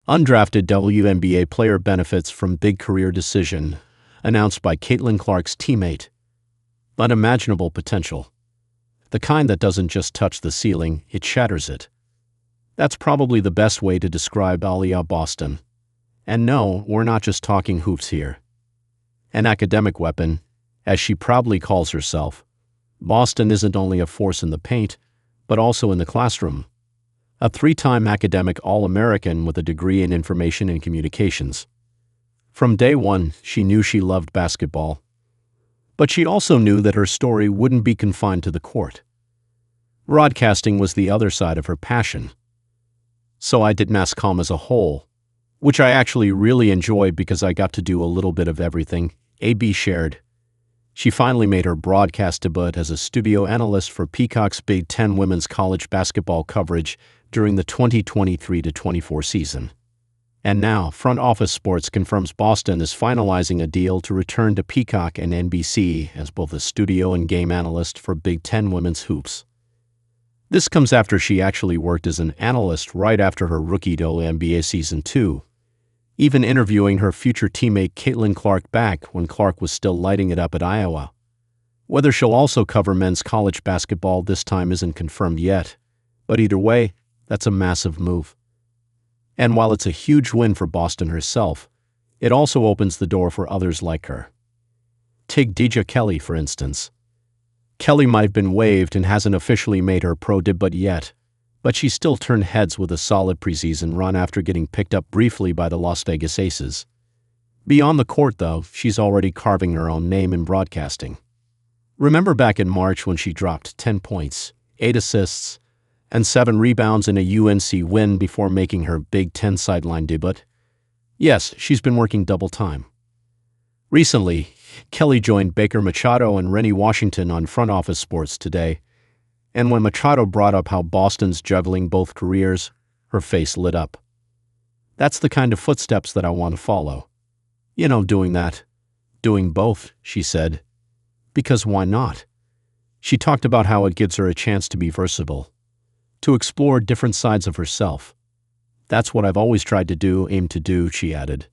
Undrafted WNBA player benefits from big career decision, announced by Caitlin Clark's teammate. Unimaginable potential. The kind that doesn't just touch the ceiling, it shatters it. That's probably the best way to describe Aliyah Boston. And no, we're not just talking hoops here. An academic weapon, as she proudly calls herself, Boston isn't only a force in the paint, but also in the classroom. A three-time academic All-American with a degree in information and communications. From day one, she knew she loved basketball. But she also knew that her story wouldn't be confined to the court. Broadcasting was the other side of her passion. So I did mass comm as a whole, which I actually really enjoyed because I got to do a little bit of everything, AB shared. She finally made her broadcast debut as a studio analyst for Peacock's Big Ten women's college basketball coverage during the 2023-24 season. And now, Front Office Sports confirms Boston is finalizing a deal to return to Peacock and NBC as both a studio and game analyst for Big Ten women's hoops. This comes after she actually worked as an analyst right after her rookie WNBA Season 2, even interviewing her future teammate Caitlin Clark back when Clark was still lighting it up at Iowa. Whether she'll also cover men's college basketball this time isn't confirmed yet, but either way, that's a massive move. And while it's a huge win for Boston herself, it also opens the door for others like her. Take Deja Kelly, for instance. Kelly might have been waived and hasn't officially made her pro debut yet, but she still turned heads with a solid preseason run after getting picked up briefly by the Las Vegas Aces. Beyond the court, though, she's already carving her own name in broadcasting. Remember back in March when she dropped 10 points, 8 assists, and 7 rebounds in a UNC win before making her Big Ten sideline debut? Yes, she's been working double time. Recently, Kelly joined Baker Machado and Rennie Washington on Front Office Sports today, and when Machado brought up how Boston's juggling both careers, her face lit up. That's the kind of footsteps that I want to follow. Doing that. Doing both, she said. Because why not? She talked about how it gives her a chance to be versatile, to explore different sides of herself. That's what I've always tried to aim to do, she added.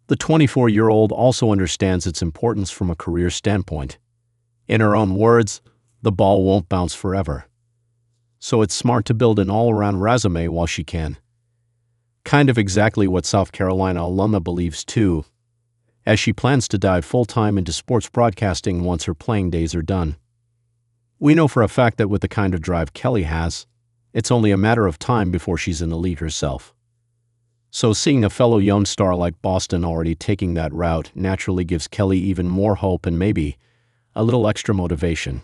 The 24-year-old also understands its importance from a career standpoint. In her own words, the ball won't bounce forever. So it's smart to build an all-around resume while she can. Kind of exactly what South Carolina alumna believes too, as she plans to dive full-time into sports broadcasting once her playing days are done. We know for a fact that with the kind of drive Kelly has, it's only a matter of time before she's in the league herself. So seeing a fellow young star like Boston already taking that route naturally gives Kelly even more hope and maybe a little extra motivation.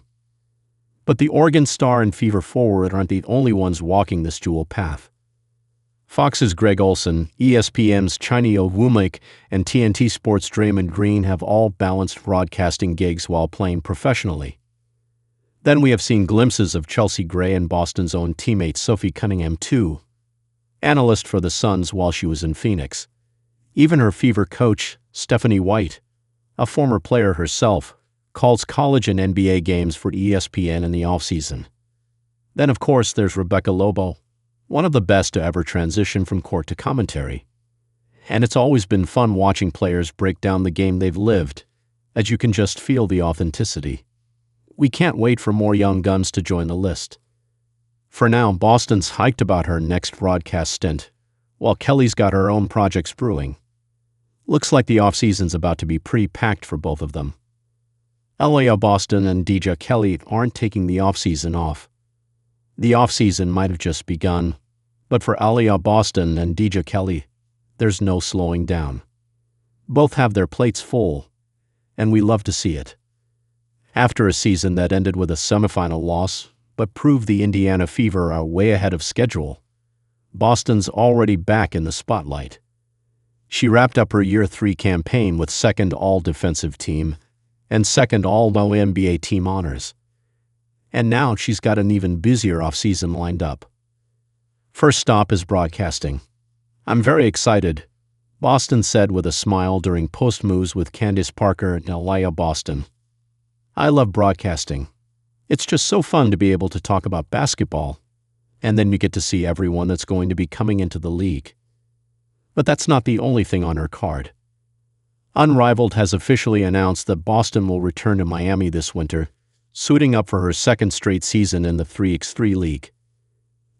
But the Oregon Star and Fever forward aren't the only ones walking this dual path. Fox's Greg Olson, ESPN's Chinio Womack, and TNT Sports' Draymond Green have all balanced broadcasting gigs while playing professionally. Then we have seen glimpses of Chelsea Gray and Boston's own teammate Sophie Cunningham too, analyst for the Suns while she was in Phoenix. Even her Fever coach, Stephanie White, a former player herself, calls college and NBA games for ESPN in the offseason. Then of course there's Rebecca Lobo, one of the best to ever transition from court to commentary. And it's always been fun watching players break down the game they've lived, as you can just feel the authenticity. We can't wait for more young guns to join the list. For now, Boston's hyped about her next broadcast stint, while Kelly's got her own projects brewing. Looks like the offseason's about to be pretty packed for both of them. Aliyah Boston and Deja Kelly aren't taking the offseason off. The offseason might have just begun, but for Aliyah Boston and Deja Kelly, there's no slowing down. Both have their plates full, and we love to see it. After a season that ended with a semifinal loss, but proved the Indiana Fever are way ahead of schedule, Boston's already back in the spotlight. She wrapped up her Year 3 campaign with second All-Defensive Team and second All-WNBA team honors. And now she's got an even busier offseason lined up. First stop is broadcasting. I'm very excited, Boston said with a smile during post-moves with Candace Parker and Aliyah Boston. I love broadcasting. It's just so fun to be able to talk about basketball, and then you get to see everyone that's going to be coming into the league. But that's not the only thing on her card. Unrivaled has officially announced that Boston will return to Miami this winter, suiting up for her second straight season in the 3x3 League.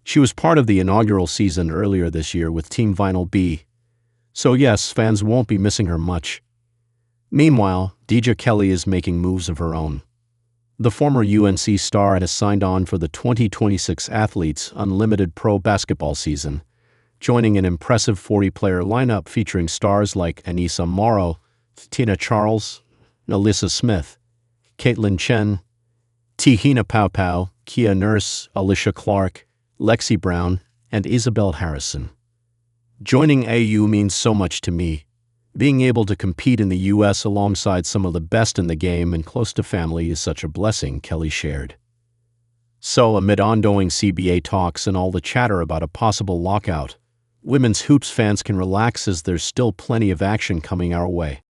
She was part of the inaugural season earlier this year with Team Vinyl B, so yes, fans won't be missing her much. Meanwhile, Deja Kelly is making moves of her own. The former UNC star has signed on for the 2026 Athletes Unlimited Pro Basketball season, joining an impressive 40-player lineup featuring stars like Anissa Morrow, Tina Charles, Alyssa Smith, Caitlin Chen, Tihina Paopao, Kia Nurse, Alicia Clark, Lexi Brown, and Isabel Harrison. Joining AU means so much to me. Being able to compete in the U.S. alongside some of the best in the game and close to family is such a blessing, Kelly shared. So, amid ongoing CBA talks and all the chatter about a possible lockout, women's hoops fans can relax as there's still plenty of action coming our way.